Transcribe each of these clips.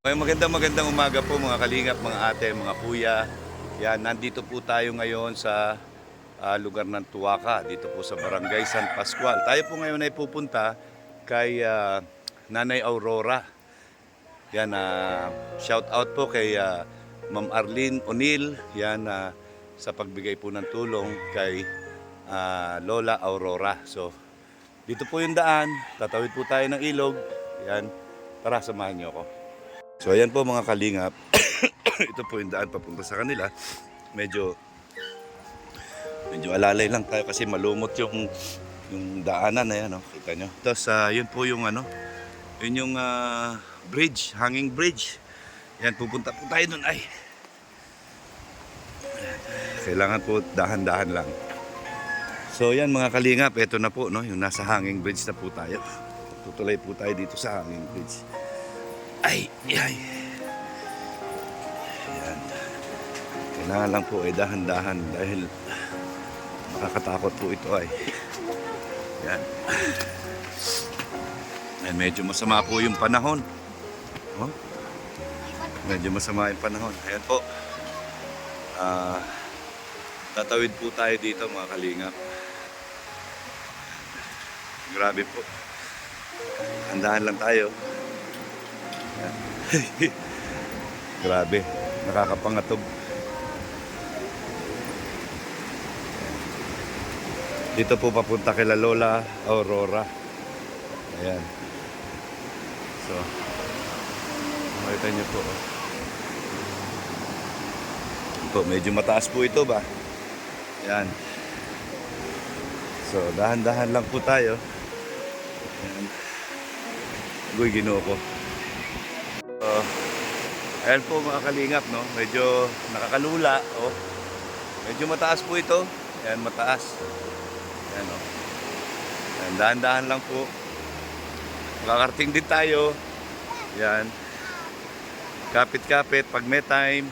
Magandang umaga po mga kalingap, mga ate, mga kuya. Yan, nandito po tayo ngayon sa lugar ng Tuwaka, dito po sa Barangay San Pascual. Tayo po ngayon ay pupunta kay Nanay Aurora. Yan, shout out po kay Ma'am Arlene O'Neill. Yan, sa pagbigay po ng tulong kay Lola Aurora. So, dito po yung daan. Tatawid po tayo ng ilog. Yan, tara, samahan niyo ako. So ayan po mga kalingap, ito po yung daan papunta sa kanila. Medyo alalay lang tayo kasi malumot yung daanan na yan, no? Kita nyo. Tapos yun po yung yun yung bridge, hanging bridge. Yan, pupunta po tayo dun. Ay, kailangan po dahan-dahan lang. So yan mga kalingap, ito na po, no? Yung nasa hanging bridge na po tayo. Tutulay po tayo dito sa hanging bridge. Ay. Ayan. Kailangan lang po ay dahan-dahan dahil makakatakot po ito ay. Ayan. Ayan, medyo masama po yung panahon. Oh? Medyo masama yung panahon. Ayan po. Tatawid po tayo dito mga kalingap. Grabe po. Handahan lang tayo. Grabe, nakakapangatog. Dito po papunta kay Lola Aurora. Ayan. So, makita niyo po. Ito, medyo mataas po ito ba? Ayan. So, dahan-dahan lang po tayo. Ayan. Uy, Ginoo ko. Ayan po mga kalingap, no? Medyo nakakalula, oh. Medyo mataas po ito. Ayan, mataas. Ayan, oh. Ayan, dahan-dahan lang po. Makakarating din tayo. Ayan. Kapit-kapit pag may time.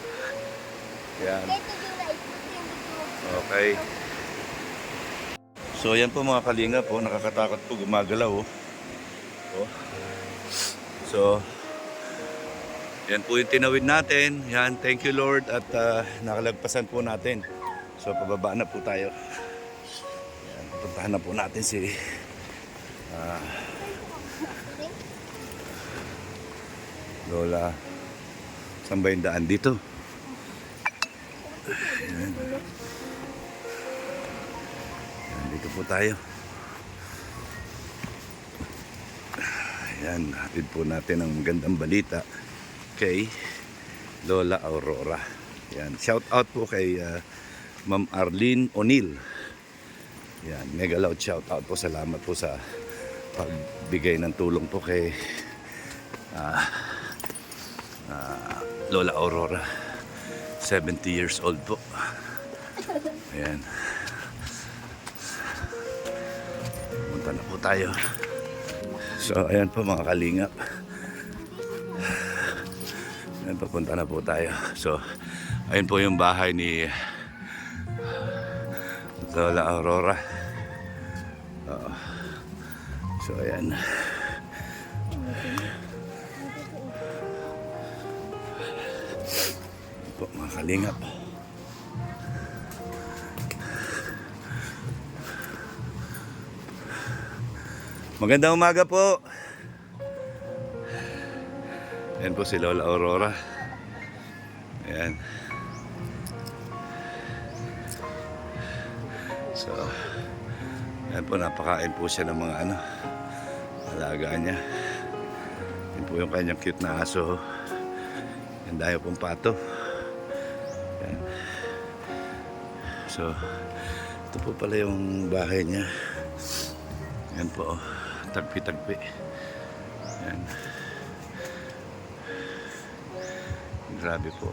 Ayan. Okay. So, ayan po mga kalingap, oh. Nakakatakot po, gumagalaw, oh. Oh. So, yan po yung tinawid natin. Yan, thank you Lord at nakalagpasan po natin. So pababa na po tayo. Yan, puntahan na po natin si Lola. Saan ba yung daan dito? Yan. Yan, dito po tayo. Yan, hatid po natin ang magandang balita kay Lola Aurora. Yan, shout out po kay Ma'am Arlene O'Neill. Yan, mega loud shout out po. Salamat po sa pagbigay ng tulong po kay Lola Aurora. 70 years old po. Ayan. Punta na po tayo. So, ayan po mga kalingap. Ayan, papunta na po tayo. So, ayun po yung bahay ni Lola Aurora. So, ayan. Ayan po mga kalingap. Magandang umaga po. Ayan po si Lola Aurora. Ayan. So, ayan po, napakain po siya ng mga alaga niya. Ayan po yung kanyang cute na aso. Ayan, dahil pong pato. Ayan. So, ito po pala yung bahay niya. Ayan po, tagpi-tagpi. Ayan. Grabe po.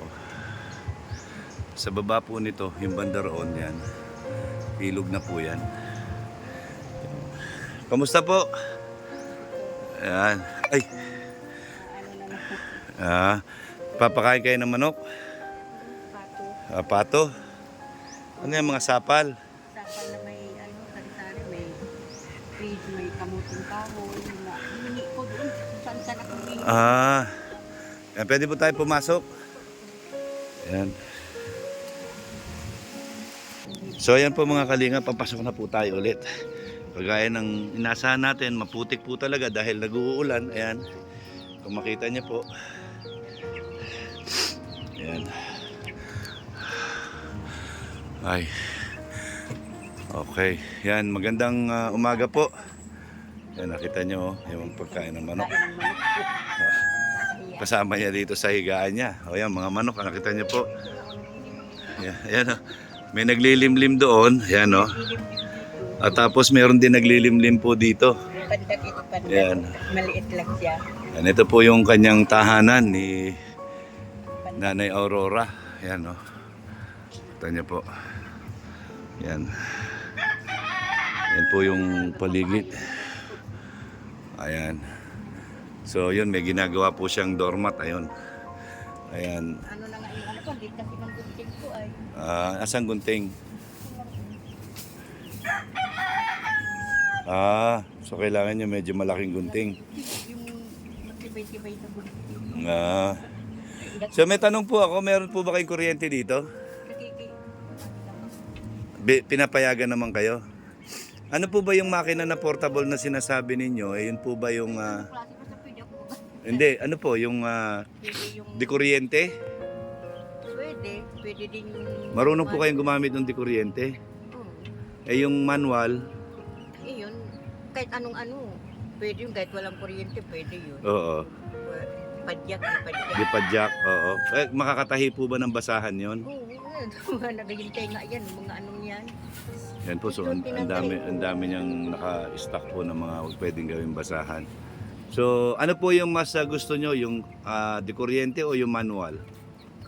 Sa baba po nito, yung banda roon yan. Ilog na po yan. Kamusta po? Ayan. Ay! Papakain kayo ng manok? Pato. Pato? Ano yung mga sapal? Sapal na may sari-sari, may feed, may kamuting kahoy, hini ko doon, saan ako hini. Yan, pwede po tayo pumasok. Yan. So ayan po mga kalinga, papasok na po tayo ulit. Kagaya ng inasahan natin, maputik po talaga dahil nag-uulan. Ayan, kung makita niyo po. Ayan. Ay. Okay. Yan, magandang umaga po. Yan, nakita niyo yung pagkain ng manok. Kain ng manok. Kasama niya dito sa higaan niya. O yan, mga manok, nakita niyo po. Yan, ayan, oh. May naglilimlim doon. Ayan, oh. At tapos meron din naglilimlim po dito. Pandak ito, pandak. Yan. Maliit lang siya. Yan, ito po yung kanyang tahanan ni Nanay Aurora. Ayan, oh. Kita niyo po. Yan. Yan po yung paligid. Ayan. So yun, may ginagawa po siyang doormat. Ayun. Ayan. Ano na nga yung ano ko, hindi kasi ng gunting ko ay. Asang gunting? So kailangan niya medyo malaking gunting. Yung matibay-tibay na gunting. So may tanong po ako, meron po ba kayong kuryente dito? Pinapayagan naman kayo? Ano po ba yung makina na portable na sinasabi ninyo? Yun po ba yung... hindi, ano po, yung di kuryente? Pwede din yung... Marunong po kayong gumamit ng di kuryente? Yung manual? Yun, kahit anong ano. Pwede yung kahit walang kuryente, pwede yun. Oo. Padyak. Di padjak, oo. Makakatahi po ba ng basahan yon? Oo, mga naghihintay nga yan, mga anong yan. Yan po, so ang dami niyang naka-stock po ng mga pwedeng gawing basahan. So, ano po yung mas gusto nyo? Yung di kuryente o yung manual?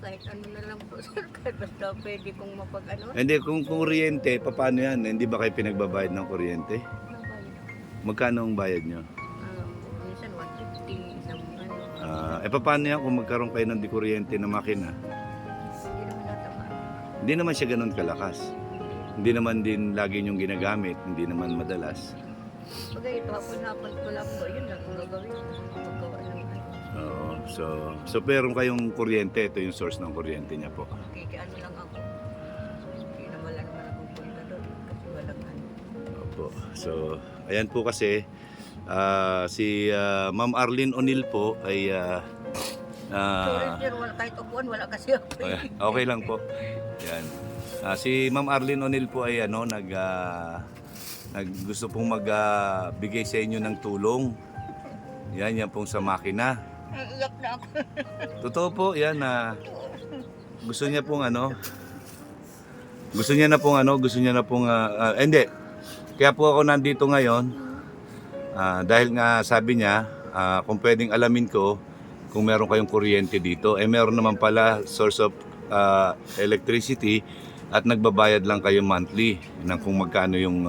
Kahit ano na lang po, sir. Kahit basta pwede kong mapag-ano. Hindi, kung kuryente, paano yan? Hindi ba kayo pinagbabayad ng kuryente? Magkano ang bayad nyo? Minsan 150, isang ano. Paano yan kung magkaroon kayo ng di kuryente na makina? Hindi naman natama. Hindi naman siya ganun kalakas. Hindi naman din lagi niyong ginagamit, hindi naman madalas. Bagay ito, hapon-hapon ko lang po, yun lang kung gagawin. Maggawa ng ano. Oo, so pero kayong kuryente, ito yung source ng kuryente niya po. Kikiano lang ako. Hindi naman lang naman ako punta doon kasi walang ano. Opo. So, ayan po kasi si Ma'am Arlene O'Neill po ay Sorry sir, wala, kahit upuan, wala kasi ako. okay lang po. Yan. Si Ma'am Arlene O'Neill po ay gusto pong magbigay sa inyo ng tulong. Yan pong sa makina. Iyak na ako. Totoo po, yan gusto niya pong gusto niya na pong hindi. Kaya po ako nandito ngayon dahil nga sabi niya kung pwedeng alamin ko kung meron kayong kuryente dito. Meron naman pala source of electricity at nagbabayad lang kayo monthly ng kung magkano yung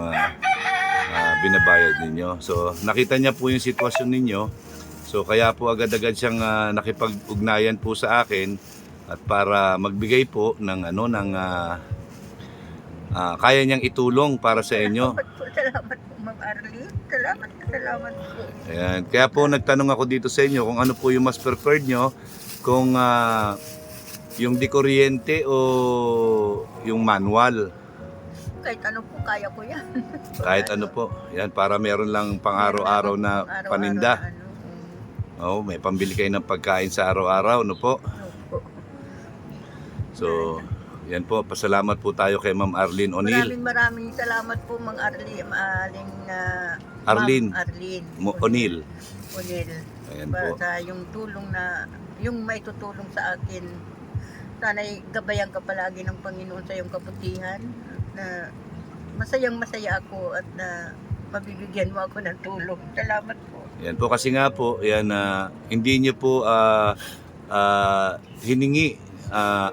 binabayad ninyo. So nakita niya po yung sitwasyon ninyo. So kaya po agad-agad siyang nakipag-ugnayan po sa akin at para magbigay po ng kaya niyang itulong para sa inyo. Salamat po, Ma'am Arlene. Salamat po. Ayan. Kaya po nagtanong ako dito sa inyo kung ano po yung mas preferred nyo, kung yung di kuryente o yung manual. Kahit ano po, kaya ko yan. Kahit ano po. Yan, para meron lang pang araw-araw na paninda. Oo, may pambili kayo ng pagkain sa araw-araw, no po? Opo. So, yan po, pasalamat po tayo kay Ma'am Arlene O'Neill. Maraming salamat po, Ma'am Arlene. Arlene. Ma'am Arlene. O'Neill. O'Neill. Ayan Para po. sa yung tulong yung may tutulong sa akin. Sana'y gabayan ka palagi ng Panginoon sa iyong kabutihan. Na masayang-masaya ako at na mabibigyan mo ako ng tulong. Salamat po. Yan po kasi nga po, yan hindi niyo po hiningi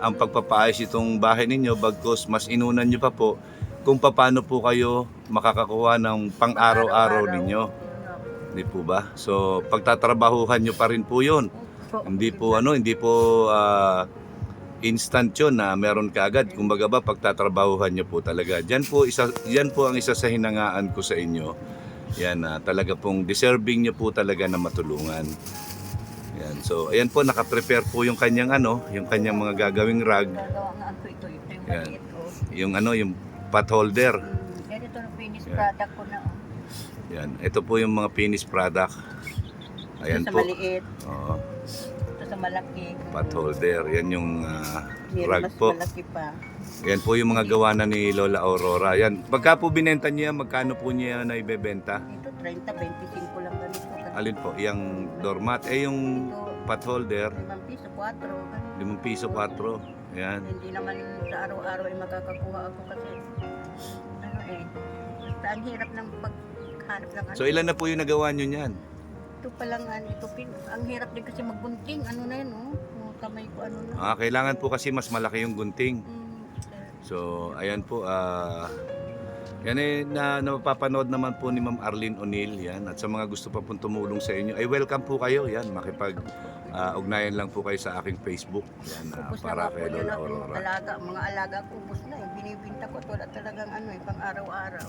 ang pagpapaayos itong bahay ninyo bagkus mas inunan niyo pa po kung paano po kayo makakakuha ng pang-araw-araw ninyo. Hindi po ba? So pagtatrabahuhan niyo pa rin po 'yon. Hindi po instant 'yon na meron kaagad. Kumbaga ba pagtatrabahuhan niyo po talaga. Diyan po ang isa sa hinangaan ko sa inyo. Yan talaga pong deserving niyo po talaga na matulungan. Yan. So, ayan po, naka-prepare po yung kanyang yung kanyang mga gagawing rag. Gagawa nga ako ito yung Yan. maliit, oh. Yung yung pot holder. Ganito na finished Yan. product ko na, oh. Yan. Ito po yung mga finished product. Ayan Ito sa po. maliit, Oo. ito sa malaki. Pot holder. Yan yung Meron rag mas po. malaki pa. Yan po yung mga gawa na ni Lola Aurora. Yan. Pagka po binenta niya, magkano po niya na ibebenta? Ito 30, 25 lang ganito. Alin po? Yung doormat. Yung Ito, pot holder, 5 piso, 4. ganun. 5 piso 4. Yan. Hindi naman sa araw-araw ay makakakuha ako kasi basta ang hirap ng paghanap ng So ilan na po yung nagawa nyo niyan? Ito pa lang, ang hirap din kasi magbunting, ano na yun, oh. Yung kamay ko, ano na. Kailangan po kasi mas malaki yung gunting. Sir. So, ayan po. Yan napapanood naman po ni Ma'am Arlene O'Neill. Yan. At sa mga gusto pa pong tumulong sa inyo, ay welcome po kayo. Yan, ugnayan lang po kayo sa aking Facebook. Yan, Ubus na para nga po kay yun Lola ako, Aurora. mga alaga ko, ubus na eh. Binibinta ko, wala talagang pang araw-araw.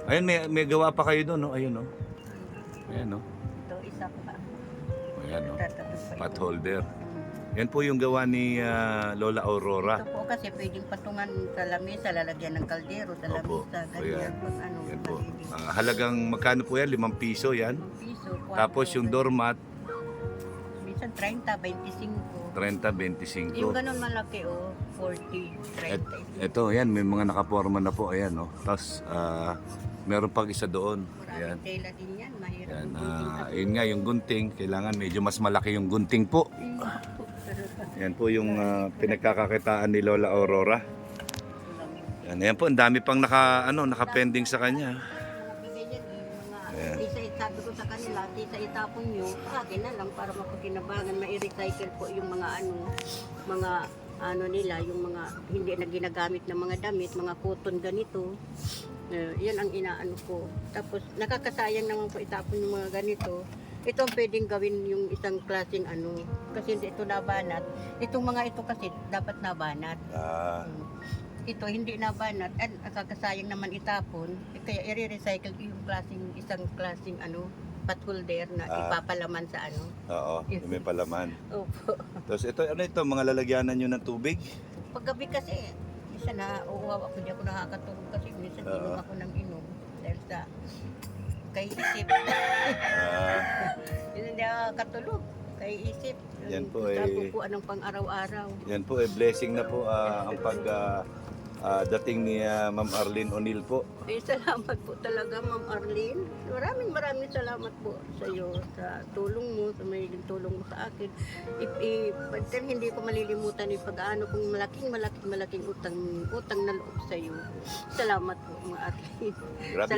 Ayun, may gawa pa kayo doon, no? Ayun, no? Ayan, no? Ito, isa pa. Ayan, no? Tatatong pa Pot ito. holder. Yan po yung gawa ni Lola Aurora. Ito po kasi pwedeng patungan sa lamesa, lalagyan ng kaldero sa Opo. lamesa, So, yan. ganyan. Pag Yan po. nalibig. Halagang magkano po yan? 5 piso yan. Piso, Tapos yung doormat, minsan 30, 25. 30, 25. Yung ganun malaki, 40, 30. Ito, yan, may mga nakaporma na po, ayan, no. Tapos, meron pang isa doon. Ayan. Maraming tela din yan, mahirap. Yan, yun nga, yung gunting, kailangan medyo mas malaki yung gunting po. Yan po yung pinagkakakitaan ni Lola Aurora. Yan, yan po, ang dami pang naka-pending sa kanya. Ayan. Sabi ko sa kanila, tisa itapon nyo, akin na lang para mapakinabangan, ma-recycle po yung mga nila, yung mga hindi na ginagamit na mga damit, mga cotton ganito. Yan ang inaano ko. Tapos nakakasayang naman po itapon yung mga ganito. Ito ang pwedeng gawin yung isang klaseng kasi hindi ito nabanat. Itong mga ito kasi dapat nabanat. Ito hindi nabanat at nakakasayang naman itapon. Kaya i-recycle yung isang klaseng pot holder na ipapalaman sa Oo, may palaman. Opo. Tapos ito, ito, mga lalagyanan nyo ng tubig? Paggabi kasi, minsan uuwaw ako, di ako nakakatulog kasi minsan inom ako ng inom dahil sa kay isip. Hindi nakakatulog kay isip. Yan po Pupuan ng pang-araw-araw. Yan po, blessing na po ang dating ni Ma'am Arlene O'Neill po. Salamat po talaga, Ma'am Arlene. Maraming salamat po sa iyo, sa tulong mo, sa may tulong mo sa akin. Hindi ko malilimutan yung pag-aano kong malaking utang na loob sa iyo. Salamat po, Ma'am Arlene. Grabe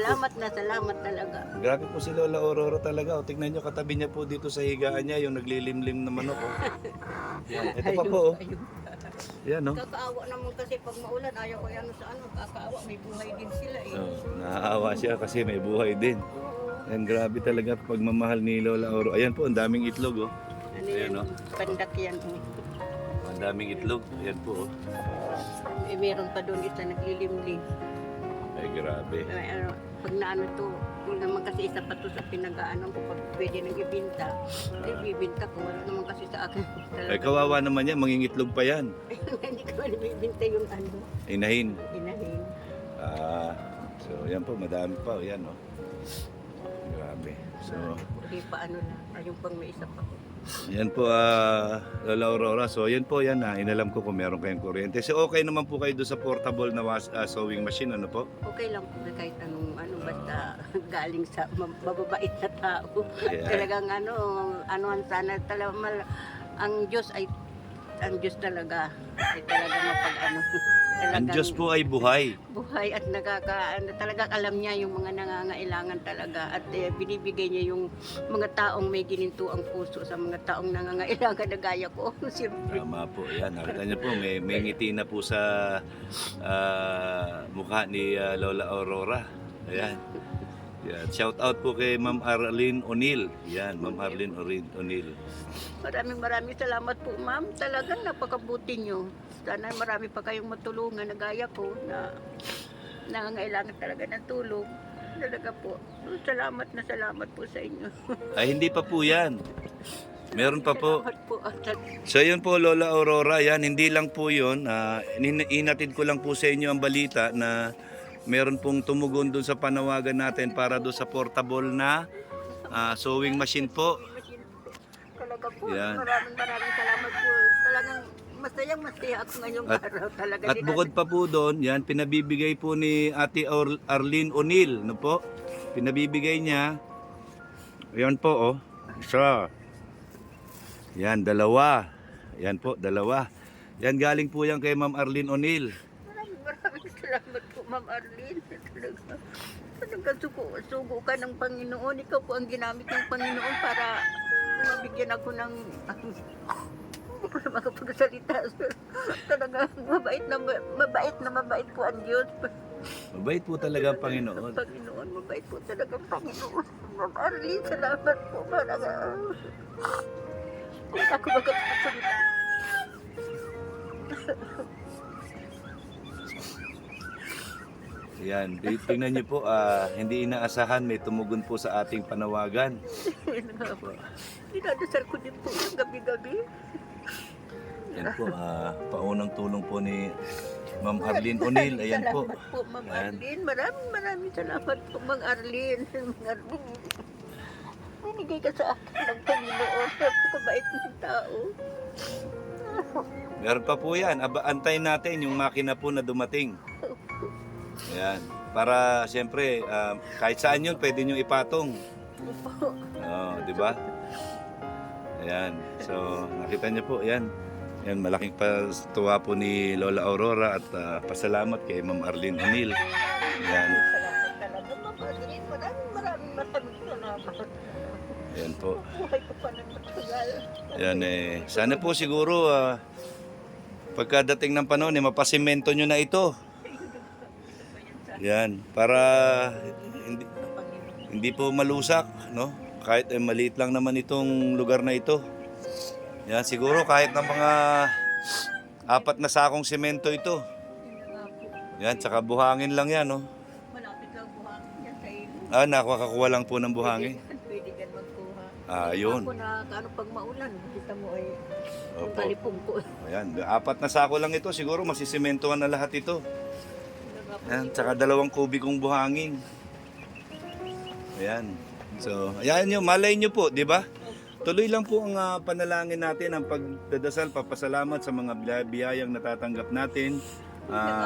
Salamat talaga. Grabe po si Lola Aurora talaga. O, tignan nyo, katabi niya po dito sa higaan niya, yung naglilimlim na manok. Yan. Ito pa po. Ayun. Yan, no? Kakaawa naman kasi pag maulan, ayaw ko yan kakaawa, may buhay din sila eh. Naaawa siya kasi may buhay din. Yan, grabe talaga pagmamahal ni Lola Aurora. Ayan po, ang daming itlog, oh. Ayan, pandak yan. Ang daming itlog. Ayan po, oh. Meron pa doon isa naglilimlim. Ay, grabe. Pag naano to, kung naman kasi isa pa to sa pinag-aanong ko, pag pwede nang ibinta, ibinta ko. Wala naman kasi sa akin. Ay, kawawa naman yan, mangingitlog pa yan. Hindi ko ibinta yung Inahin. inahin. So, yan po, madami pa. Yan, oh. Grabe. So, Hindi pa na, ayun pang may isa pa. yan po, Lola Aurora. So, yan po, inalam ko kung meron kayong kuryente. So, okay naman po kayo doon sa portable na sewing machine, ano po? Okay lang po kahit basta galing sa mababait na tao. Yeah. Talagang sana talaga ang Diyos talaga ay talaga Ang Diyos po ay buhay. buhay at talagang alam niya yung mga nangangailangan talaga at binibigay niya yung mga taong may gininto ang puso sa mga taong nangangailangan na gaya ko. Siyempre. Tama po, yan. Nakita niyo po, may ngiti na po sa mukha ni Lola Aurora. Ayan. Yan. Shout out po kay Ma'am Arlene O'Neill. Yan, Ma'am Arlene O'Neill. Maraming salamat po, ma'am. Talagang napakabuti nyo. Sana marami pa kayong matulungan na gaya ko na nangangailangan talaga ng tulong. Talaga po. Salamat po sa inyo. Ay, hindi pa po yan. Meron pa po. Salamat po. So yun po Lola Aurora, yan hindi lang po yun. Inatid ko lang po sa inyo ang balita na meron pong tumugon doon sa panawagan natin para doon sa portable na sewing machine po. Talaga po. Yan. Maraming salamat po. Talagang masaya ako ngayong araw talaga. At bukod pa po doon, yan pinabibigay po ni Ate Arlene O'Neill, no po? Pinabibigay niya. Yan po oh. Isa. Yan, dalawa. Yan po, dalawa. Yan, galing po yan kay Ma'am Arlene O'Neill. Maraming salamat po, Ma'am Arlene. Talaga sugo ka ng Panginoon. Ikaw po ang ginamit ng Panginoon para mabigyan ako ng hindi ko na makapagsalita. Talaga mabait po ang Diyos. Mabait po talaga ang Panginoon. Panginoon, mabait po talaga ang Panginoon. Ma'am Arlene, salamat po. Talaga. Hindi ako makapagsalita. Yan, tingnan niyo po, hindi inaasahan may tumugon po sa ating panawagan. Dinadasal ko din po yung gabi-gabi. Yan po, paunang tulong po ni Ma'am Arlene O'Neill. Ayan po. Salamat po, Ma'am Ayan. Arlene. Maraming salamat po, Ma'am Arlene. Ma'am Arlene. Binigay ka sa akin ng Panginoon. Napakabait ng tao. Meron pa po yan. Antayin natin yung makina po na dumating. Ayan. Para siyempre, kahit saan yun, pwede nyo ipatong. Oo, di ba? Ayan. So, nakita niyo po, yan. Yan, malaking tuwa po ni Lola Aurora at pasalamat kay Ma'am Arlene O'Neill. Yan. Salamat talaga, Ma'am Arlene. Maraming salamat. Yan po. Buhay ko pa ng matagal. Yan sana po siguro pagkadating ng panahon mapasimento nyo na ito. Yan, para hindi po malusak, no? Kahit maliit lang naman itong lugar na ito. Yan, siguro kahit ng mga 4 na sakong semento ito. Yan, tsaka buhangin lang yan, no? Malapit lang buhangin yan sa iyo. Nakakakuha lang po ng buhangin. Pwede ka magkuha. Yun. Ako na pag maulan, kita mo ay yung Opo. kalipong ko. Ayan, 4 na sako lang ito, siguro masisimentohan na lahat ito. Ayan, tsaka 2 kubikong buhangin. Ayan. So, ayan nyo, malay nyo po, di ba? Tuloy lang po ang panalangin natin, ang pagdadasal, papasalamat sa mga biyayang natatanggap natin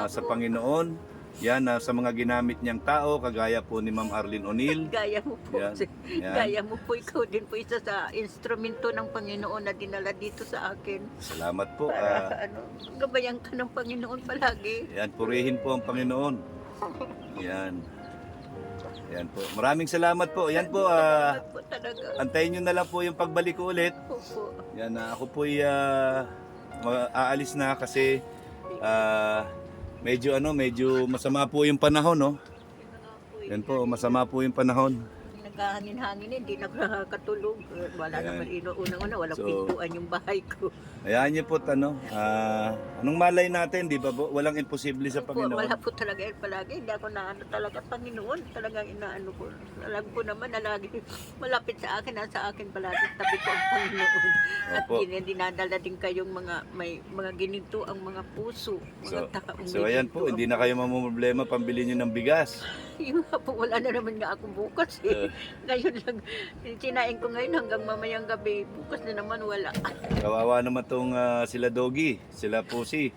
sa Panginoon. Yan, sa mga ginamit niyang tao, kagaya po ni Ma'am Arlene O'Neill. Gaya mo po. Yan. Yan. Gaya mo po. Ikaw din po isa sa instrumento ng Panginoon na dinala dito sa akin. Salamat po. Para gabayan ka ng Panginoon palagi. Yan, purihin po ang Panginoon. Yan. Yan po. Maraming salamat po. Yan po, Salamat po talaga. antayin nyo na lang po yung pagbalik ko ulit. Opo. Yan, ako po aalis na kasi medyo masama po yung panahon, no? Yan po, masama po yung panahon. Naghahangin-hangin, hindi nakakatulog. Wala Ayan. naman unang-una, walang So, pintuan yung bahay ko. Ayan niyo po, anong malay natin, di ba po? Walang imposible sa Opo, Panginoon. wala po talaga yan palagi. Hindi ako naano talaga Panginoon. Talagang inaano ko. Alam ko naman na lagi malapit sa akin. Nasa akin palagi. Tabi ko ang Panginoon. At Opo. dinadala din kayong may mga ginito ang mga puso. Mga taong So ayan po, hindi na kayo mamumroblema pambili niyo ng bigas. Yung nga po, wala na naman nga ako bukas eh. Ngayon lang, sinain ko ngayon hanggang mamayang gabi. Bukas na naman wala. Kawawa naman tong sila Doggy, sila Pusi.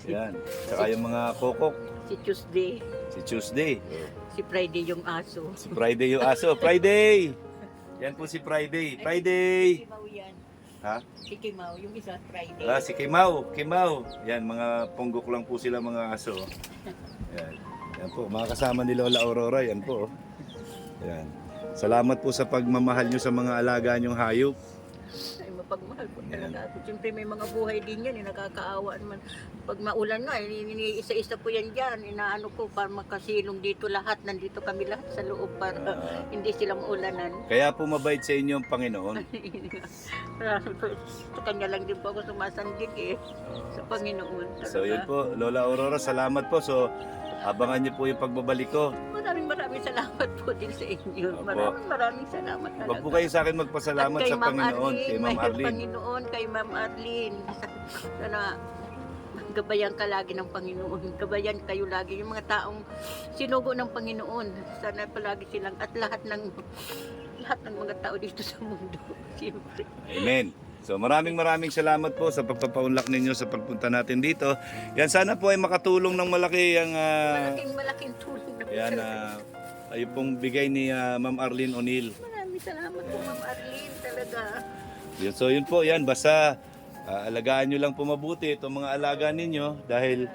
Yan. Saka yung mga kokok, Si Tuesday, si Tuesday. si Friday yung aso. Si Friday yung aso. Friday! Yan po si Friday. Friday! Kimaw yan. Ha? Si Kimaw, yung isa Friday. Si Kimaw. Kimaw. Yan, mga punggok lang po sila mga aso. Yan. Yan po, mga kasama ni Lola Aurora. Yan po. Yan. Salamat po sa pagmamahal nyo sa mga alaga nyong hayop. Ay, mapagmahal po talaga ako. Siyempre may mga buhay din yan, nakakaawa naman. Pag maulan nga, isa-isa po yan dyan. Inaano ko para makasilong dito lahat. Nandito kami lahat sa loob para hindi sila maulanan. Kaya po mabait sa inyo ang Panginoon. Sa kanya lang din po ako sumasandig eh. Sa Panginoon. Talaga. So yun po, Lola Aurora, salamat po. So abangan niyo po yung pagbabalik ko. Maraming maraming salamat po din sa inyo. Opo. Maraming salamat talaga. Wag po kayo sa akin magpasalamat At kay sa Ma'am Panginoon, kay Ma'am Arlene. Panginoon, kay Ma'am Arlene. Sana gabayan ka lagi ng Panginoon. Gabayan kayo lagi. Yung mga taong sinugo ng Panginoon. Sana palagi silang at lahat ng mga tao dito sa mundo. Siyempre. Amen. So maraming salamat po sa pagpapaunlak ninyo sa pagpunta natin dito. Yan, sana po ay makatulong ng malaki ang Malaking tulong na po yan talaga. ay pong bigay ni Ma'am Arlene O'Neill. Maraming salamat po, Ma'am Arlene, talaga. So yun po, yan, basta alagaan nyo lang po mabuti itong mga alaga ninyo dahil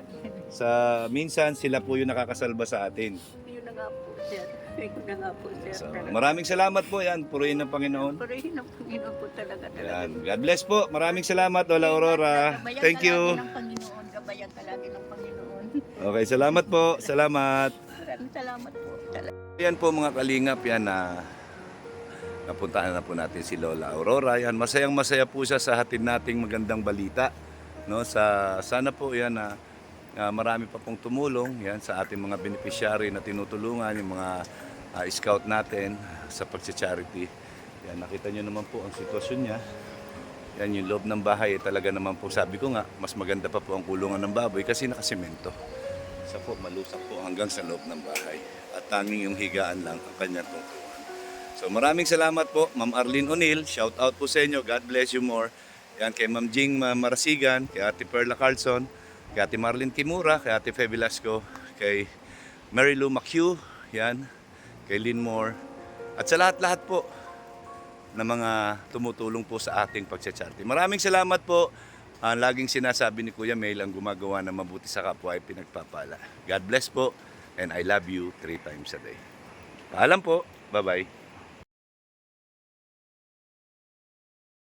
sa minsan sila po yung nakakasalba sa atin. Yun na nga po, sir. Yun na nga po, sir. So, talaga. maraming salamat po, yan, purihin ng Panginoon. Purihin ng Panginoon po talaga. Yan. God bless po. Maraming salamat, Lola Aurora. Gabayan Thank ka you. lagi ng Panginoon. Gabayan ka lagi ng Panginoon. Okay, salamat po. Salamat. Maraming salamat po. Talaga. Yan po mga kalingap, yan na napuntahan na po natin si Lola Aurora. Yan, masayang-masaya po siya sa hatid nating magandang balita. No, sana po yan na marami pa pong tumulong yan sa ating mga beneficiary na tinutulungan, yung mga scout natin sa pagsa-charity. Yan, nakita nyo naman po ang sitwasyon niya. Yan, yung loob ng bahay, talaga naman po, sabi ko nga, mas maganda pa po ang kulungan ng baboy kasi nakasemento. Isa po, malusak po hanggang sa loob ng bahay. At tanging yung higaan lang ang kanyang tungkulin. So maraming salamat po, Ma'am Arlene O'Neill. Shout out po sa inyo. God bless you more. Yan, kay Ma'am Jing Marasigan, kay Ate Perla Carlson, kay Ate Marlene Kimura, kay Ate Fe Velasco, kay Mary Lou McHugh, yan, kay Lynn Moore, at sa lahat-lahat po na mga tumutulong po sa ating pagsa-charity. Maraming salamat po. Ang laging sinasabi ni Kuya Mel, ang gumagawa ng mabuti sa kapwa ay pinagpapala. God bless po, and I love you 3 times a day. Paalam po. Bye-bye.